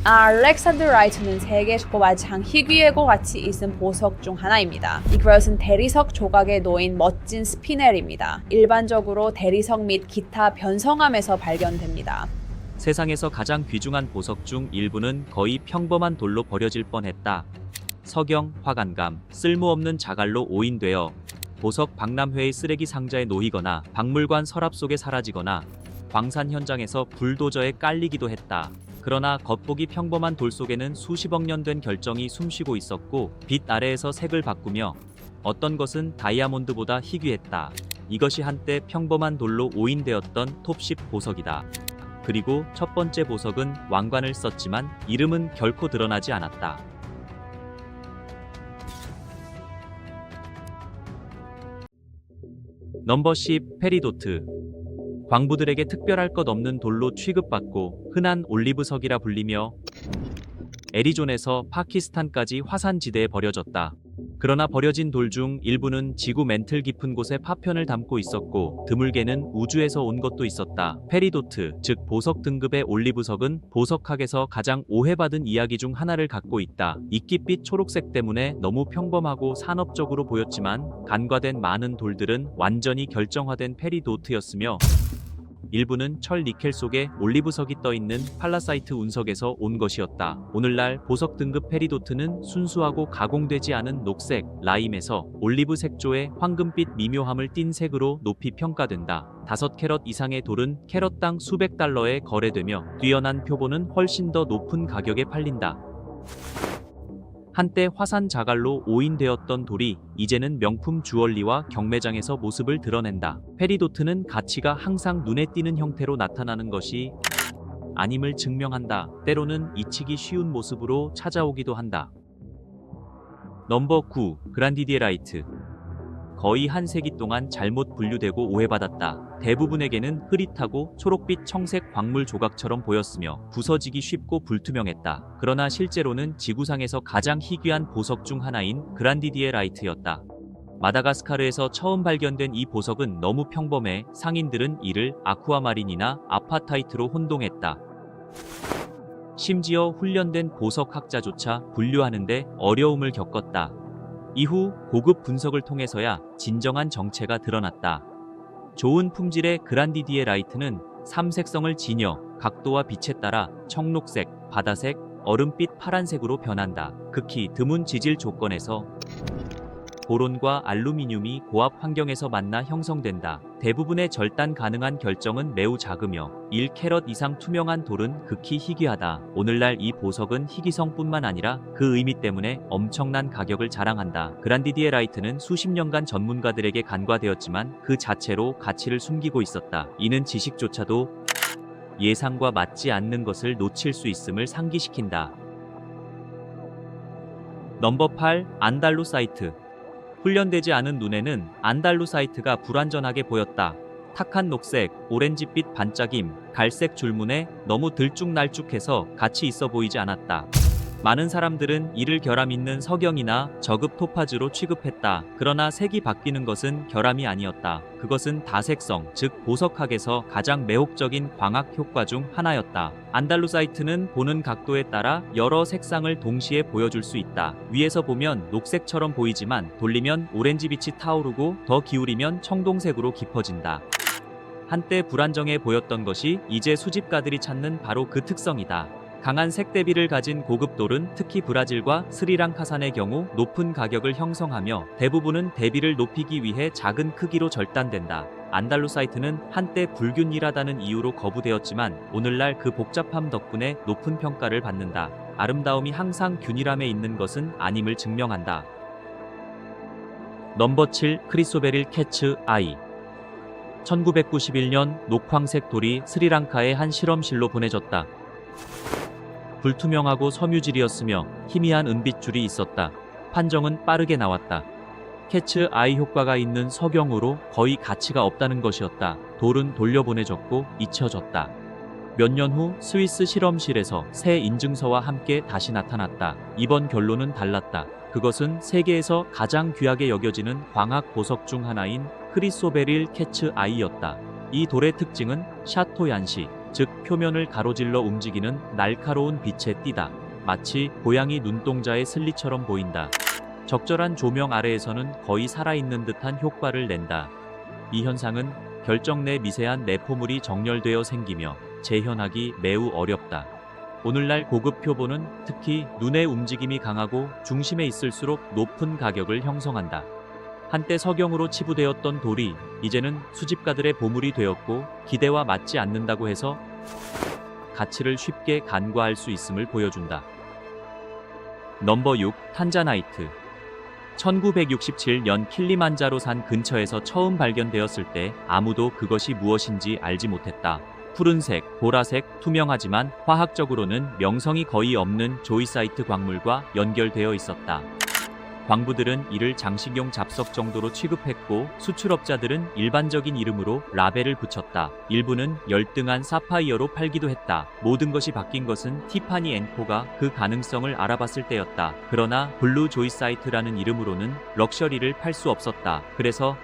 알렉산드라이트는 세계 초고발장 희귀하고 가치 있는 보석 중 하나입니다. 이것은 대리석 조각에 놓인 멋진 스피넬입니다. 일반적으로 대리석 및 기타 변성함에서 발견됩니다. 세상에서 가장 귀중한 보석 중 일부는 거의 평범한 돌로 버려질 뻔했다. 석영, 화관감, 쓸모없는 자갈로 오인되어 보석 박람회의 쓰레기 상자에 놓이거나 박물관 서랍 속에 사라지거나 광산 현장에서 불도저에 깔리기도 했다. 그러나 겉보기 평범한 돌 속에는 수십억 년 된 결정이 숨쉬고 있었고 빛 아래에서 색을 바꾸며 어떤 것은 다이아몬드보다 희귀했다. 이것이 한때 평범한 돌로 오인되었던 톱10 보석이다. 그리고 첫 번째 보석은 왕관을 썼지만 이름은 결코 드러나지 않았다. 넘버 10 페리도트. 광부들에게 특별할 것 없는 돌로 취급받고 흔한 올리브석이라 불리며 애리존에서 파키스탄까지 화산지대에 버려졌다. 그러나 버려진 돌 중 일부는 지구 맨틀 깊은 곳에 파편을 담고 있었고 드물게는 우주에서 온 것도 있었다. 페리도트, 즉 보석 등급의 올리브석은 보석학에서 가장 오해받은 이야기 중 하나를 갖고 있다. 이끼빛 초록색 때문에 너무 평범하고 산업적으로 보였지만 간과된 많은 돌들은 완전히 결정화된 페리도트였으며 일부는 철 니켈 속에 올리브석이 떠있는 팔라사이트 운석에서 온 것이었다. 오늘날 보석 등급 페리도트는 순수하고 가공되지 않은 녹색, 라임에서 올리브 색조의 황금빛 미묘함을 띤 색으로 높이 평가된다. 5캐럿 이상의 돌은 캐럿당 수백 달러에 거래되며 뛰어난 표본은 훨씬 더 높은 가격에 팔린다. 한때 화산 자갈로 오인되었던 돌이 이제는 명품 주얼리와 경매장에서 모습을 드러낸다. 페리도트는 가치가 항상 눈에 띄는 형태로 나타나는 것이 아님을 증명한다. 때로는 잊히기 쉬운 모습으로 찾아오기도 한다. 넘버 9 그란디디에라이트. 거의 한 세기 동안 잘못 분류되고 오해받았다. 대부분에게는 흐릿하고 초록빛 청색 광물 조각처럼 보였으며 부서지기 쉽고 불투명했다. 그러나 실제로는 지구상에서 가장 희귀한 보석 중 하나인 그란디디에라이트였다. 마다가스카르에서 처음 발견된 이 보석은 너무 평범해 상인들은 이를 아쿠아마린이나 아파타이트로 혼동했다. 심지어 훈련된 보석학자조차 분류하는데 어려움을 겪었다. 이후 고급 분석을 통해서야 진정한 정체가 드러났다. 좋은 품질의 그란디디에라이트는 삼색성을 지녀 각도와 빛에 따라 청록색, 바다색, 얼음빛 파란색으로 변한다. 극히 드문 지질 조건에서 보론과 알루미늄이 고압 환경에서 만나 형성된다. 대부분의 절단 가능한 결정은 매우 작으며 1캐럿 이상 투명한 돌은 극히 희귀하다. 오늘날 이 보석은 희귀성뿐만 아니라 그 의미 때문에 엄청난 가격을 자랑한다. 그란디디에라이트는 수십 년간 전문가들에게 간과되었지만 그 자체로 가치를 숨기고 있었다. 이는 지식조차도 예상과 맞지 않는 것을 놓칠 수 있음을 상기시킨다. 넘버 8 안달루사이트. 훈련되지 않은 눈에는 안달루사이트가 불완전하게 보였다. 탁한 녹색, 오렌지빛 반짝임, 갈색 줄무늬 너무 들쭉날쭉해서 가치 있어 보이지 않았다. 많은 사람들은 이를 결함 있는 석영이나 저급 토파즈로 취급했다. 그러나 색이 바뀌는 것은 결함이 아니었다. 그것은 다색성, 즉 보석학에서 가장 매혹적인 광학 효과 중 하나였다. 안달루사이트는 보는 각도에 따라 여러 색상을 동시에 보여줄 수 있다. 위에서 보면 녹색처럼 보이지만 돌리면 오렌지빛이 타오르고 더 기울이면 청동색으로 깊어진다. 한때 불안정해 보였던 것이 이제 수집가들이 찾는 바로 그 특성이다. 강한 색 대비를 가진 고급 돌은 특히 브라질과 스리랑카산의 경우 높은 가격을 형성하며 대부분은 대비를 높이기 위해 작은 크기로 절단된다. 안달루사이트는 한때 불균일하다는 이유로 거부되었지만 오늘날 그 복잡함 덕분에 높은 평가를 받는다. 아름다움이 항상 균일함에 있는 것은 아님을 증명한다. 넘버 7 크리소베릴 캐츠 아이. 1991년 녹황색 돌이 스리랑카의 한 실험실로 보내졌다. 불투명하고 섬유질이었으며 희미한 은빛줄이 있었다. 판정은 빠르게 나왔다. 캐츠 아이 효과가 있는 석영으로 거의 가치가 없다는 것이었다. 돌은 돌려보내졌고 잊혀졌다. 몇 년 후 스위스 실험실에서 새 인증서와 함께 다시 나타났다. 이번 결론은 달랐다. 그것은 세계에서 가장 귀하게 여겨지는 광학 보석 중 하나인 크리소베릴 캐츠 아이였다. 이 돌의 특징은 샤토 얀시, 즉 표면을 가로질러 움직이는 날카로운 빛에 띄다. 마치 고양이 눈동자의 슬리처럼 보인다. 적절한 조명 아래에서는 거의 살아있는 듯한 효과를 낸다. 이 현상은 결정 내 미세한 내포물이 정렬되어 생기며 재현하기 매우 어렵다. 오늘날 고급 표본은 특히 눈의 움직임이 강하고 중심에 있을수록 높은 가격을 형성한다. 한때 석영으로 치부되었던 돌이 이제는 수집가들의 보물이 되었고 기대와 맞지 않는다고 해서 가치를 쉽게 간과할 수 있음을 보여준다. 넘버 6. 탄자나이트. 1967년 킬리만자로산 근처에서 처음 발견되었을 때 아무도 그것이 무엇인지 알지 못했다. 푸른색, 보라색, 투명하지만 화학적으로는 명성이 거의 없는 조이사이트 광물과 연결되어 있었다. 광부들은 이를 장식용 잡석 정도로 취급했고 수출업자들은 일반적인 이름으로 라벨을 붙였다. 일부는 열등한 사파이어로 팔기도 했다. 모든 것이 바뀐 것은 티파니 앤 코가 그 가능성을 알아봤을 때였다. 그러나 블루 조이사이트라는 이름으로는 럭셔리를 팔 수 없었다. 그래서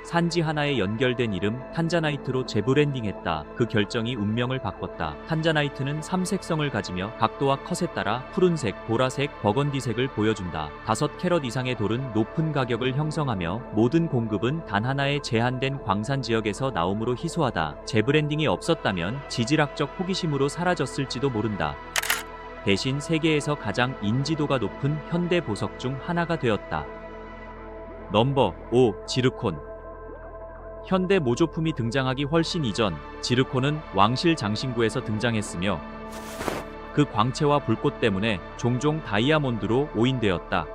산지 하나에 연결된 이름 탄자나이트로 재브랜딩했다. 그 결정이 운명을 바꿨다. 탄자나이트는 삼색성을 가지며 각도와 컷에 따라 푸른색, 보라색, 버건디색을 보여준다. 5캐럿 이상의 돌은 높은 가격을 형성하며 모든 공급은 단 하나의 제한된 광산 지역에서 나옴으로 희소하다. 재브랜딩이 없었다면 지질학적 호기심으로 사라졌을지도 모른다. 대신 세계에서 가장 인지도가 높은 현대 보석 중 하나가 되었다. 넘버 5. 지르콘. 현대 모조품이 등장하기 훨씬 이전 지르콘은 왕실 장신구에서 등장했으며 그 광채와 불꽃 때문에 종종 다이아몬드로 오인되었다.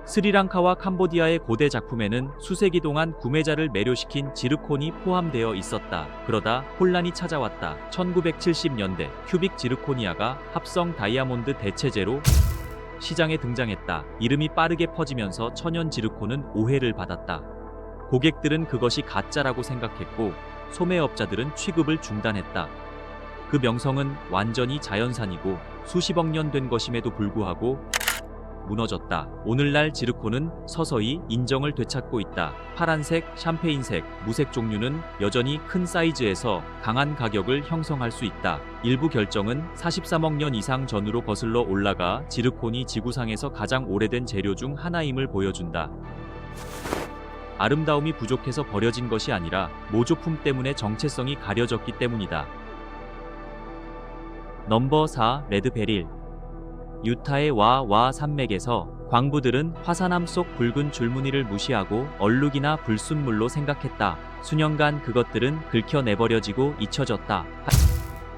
스리랑카와 캄보디아의 고대 작품에는 수세기 동안 구매자를 매료시킨 지르콘이 포함되어 있었다. 그러다 혼란이 찾아왔다. 1970년대 큐빅 지르코니아가 합성 다이아몬드 대체제로 시장에 등장했다. 이름이 빠르게 퍼지면서 천연 지르콘은 오해를 받았다. 고객들은 그것이 가짜라고 생각했고 소매업자들은 취급을 중단했다. 그 명성은 완전히 자연산이고 수십억 년 된 것임에도 불구하고 무너졌다. 오늘날 지르콘은 서서히 인정을 되찾고 있다. 파란색, 샴페인색, 무색 종류는 여전히 큰 사이즈에서 강한 가격을 형성할 수 있다. 일부 결정은 43억 년 이상 전으로 거슬러 올라가 지르콘이 지구상에서 가장 오래된 재료 중 하나임을 보여준다. 아름다움이 부족해서 버려진 것이 아니라 모조품 때문에 정체성이 가려졌기 때문이다. 넘버 4. 레드베릴. 유타의 와와 산맥에서 광부들은 화산암 속 붉은 줄무늬를 무시하고 얼룩이나 불순물로 생각했다. 수년간 그것들은 긁혀내버려지고 잊혀졌다.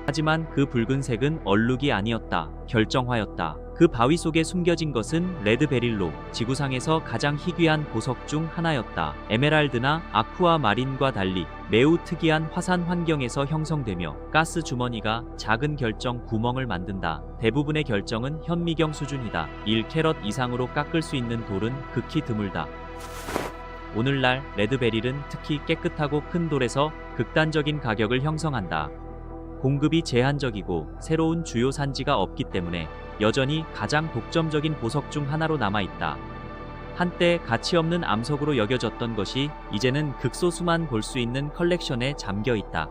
하지만 그 붉은색은 얼룩이 아니었다. 결정화였다. 그 바위 속에 숨겨진 것은 레드베릴로 지구상에서 가장 희귀한 보석 중 하나였다. 에메랄드나 아쿠아마린과 달리 매우 특이한 화산 환경에서 형성되며 가스 주머니가 작은 결정 구멍을 만든다. 대부분의 결정은 현미경 수준이다. 1캐럿 이상으로 깎을 수 있는 돌은 극히 드물다. 오늘날 레드베릴은 특히 깨끗하고 큰 돌에서 극단적인 가격을 형성한다. 공급이 제한적이고 새로운 주요 산지가 없기 때문에 여전히 가장 독점적인 보석 중 하나로 남아있다. 한때 가치없는 암석으로 여겨졌던 것이 이제는 극소수만 볼 수 있는 컬렉션에 잠겨있다.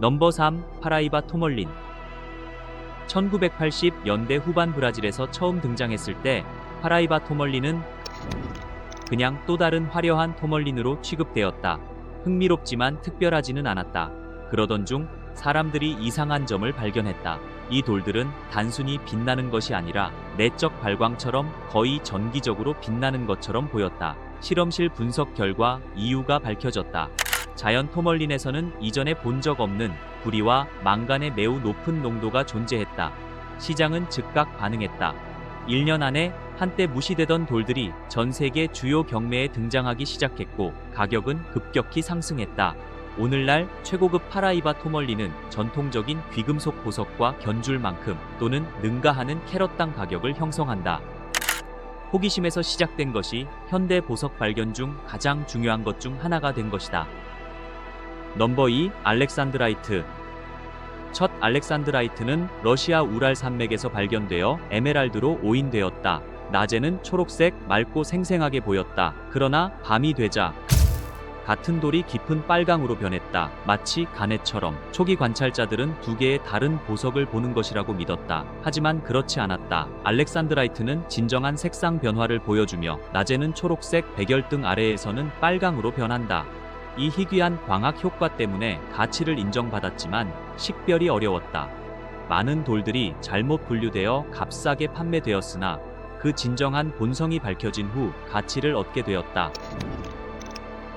넘버 3. 파라이바 토멀린. 1980년대 후반 브라질에서 처음 등장했을 때 파라이바 토멀린은 그냥 또 다른 화려한 토멀린으로 취급되었다. 흥미롭지만 특별하지는 않았다. 그러던 중 사람들이 이상한 점을 발견했다. 이 돌들은 단순히 빛나는 것이 아니라 내적 발광처럼 거의 전기적으로 빛나는 것처럼 보였다. 실험실 분석 결과 이유가 밝혀졌다. 자연 토멀린에서는 이전에 본 적 없는 구리와 망간의 매우 높은 농도가 존재했다. 시장은 즉각 반응했다. 1년 안에 한때 무시되던 돌들이 전 세계 주요 경매에 등장하기 시작했고 가격은 급격히 상승했다. 오늘날 최고급 파라이바 토멀린은 전통적인 귀금속 보석과 견줄 만큼 또는 능가하는 캐럿당 가격을 형성한다. 호기심에서 시작된 것이 현대 보석 발견 중 가장 중요한 것 중 하나가 된 것이다. 넘버 2. 알렉산드라이트. 첫 알렉산드라이트는 러시아 우랄 산맥에서 발견되어 에메랄드로 오인되었다. 낮에는 초록색, 맑고 생생하게 보였다. 그러나 밤이 되자 같은 돌이 깊은 빨강으로 변했다. 마치 가넷처럼. 초기 관찰자들은 두 개의 다른 보석을 보는 것이라고 믿었다. 하지만 그렇지 않았다. 알렉산드라이트는 진정한 색상 변화를 보여주며 낮에는 초록색, 백열등 아래에서는 빨강으로 변한다. 이 희귀한 광학 효과 때문에 가치를 인정받았지만 식별이 어려웠다. 많은 돌들이 잘못 분류되어 값싸게 판매되었으나 그 진정한 본성이 밝혀진 후 가치를 얻게 되었다.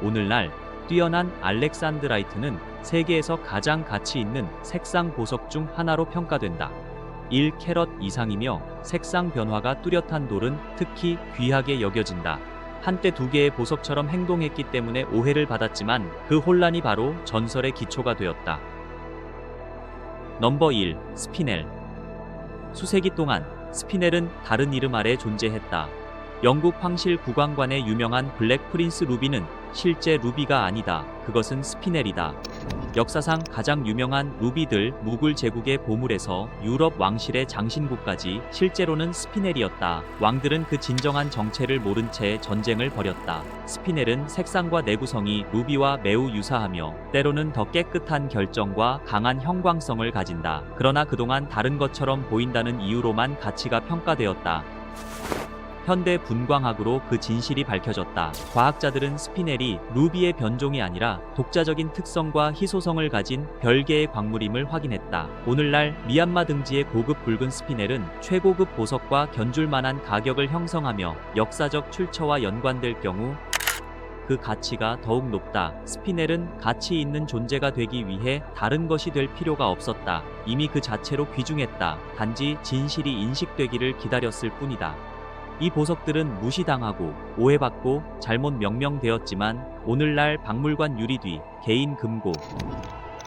오늘날 뛰어난 알렉산드라이트는 세계에서 가장 가치 있는 색상 보석 중 하나로 평가된다. 1캐럿 이상이며 색상 변화가 뚜렷한 돌은 특히 귀하게 여겨진다. 한때 두 개의 보석처럼 행동했기 때문에 오해를 받았지만 그 혼란이 바로 전설의 기초가 되었다. 넘버 1. 스피넬. 수세기 동안 스피넬은 다른 이름 아래 존재했다. 영국 황실 국왕관의 유명한 블랙 프린스 루비는 실제 루비가 아니다. 그것은 스피넬이다. 역사상 가장 유명한 루비들 무굴 제국의 보물에서 유럽 왕실의 장신구까지 실제로는 스피넬이었다. 왕들은 그 진정한 정체를 모른 채 전쟁을 벌였다. 스피넬은 색상과 내구성이 루비와 매우 유사하며 때로는 더 깨끗한 결정과 강한 형광성을 가진다. 그러나 그동안 다른 것처럼 보인다는 이유로만 가치가 평가되었다. 현대 분광학으로 그 진실이 밝혀졌다. 과학자들은 스피넬이 루비의 변종이 아니라 독자적인 특성과 희소성을 가진 별개의 광물임을 확인했다. 오늘날 미얀마 등지의 고급 붉은 스피넬은 최고급 보석과 견줄 만한 가격을 형성하며 역사적 출처와 연관될 경우 그 가치가 더욱 높다. 스피넬은 가치 있는 존재가 되기 위해 다른 것이 될 필요가 없었다. 이미 그 자체로 귀중했다. 단지 진실이 인식되기를 기다렸을 뿐이다. 이 보석들은 무시당하고 오해받고 잘못 명명되었지만 오늘날 박물관 유리 뒤 개인 금고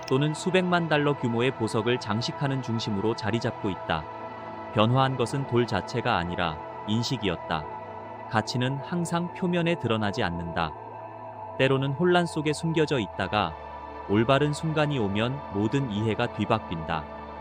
또는 수백만 달러 규모의 보석을 장식하는 중심으로 자리 잡고 있다. 변화한 것은 돌 자체가 아니라 인식이었다. 가치는 항상 표면에 드러나지 않는다. 때로는 혼란 속에 숨겨져 있다가 올바른 순간이 오면 모든 이해가 뒤바뀐다.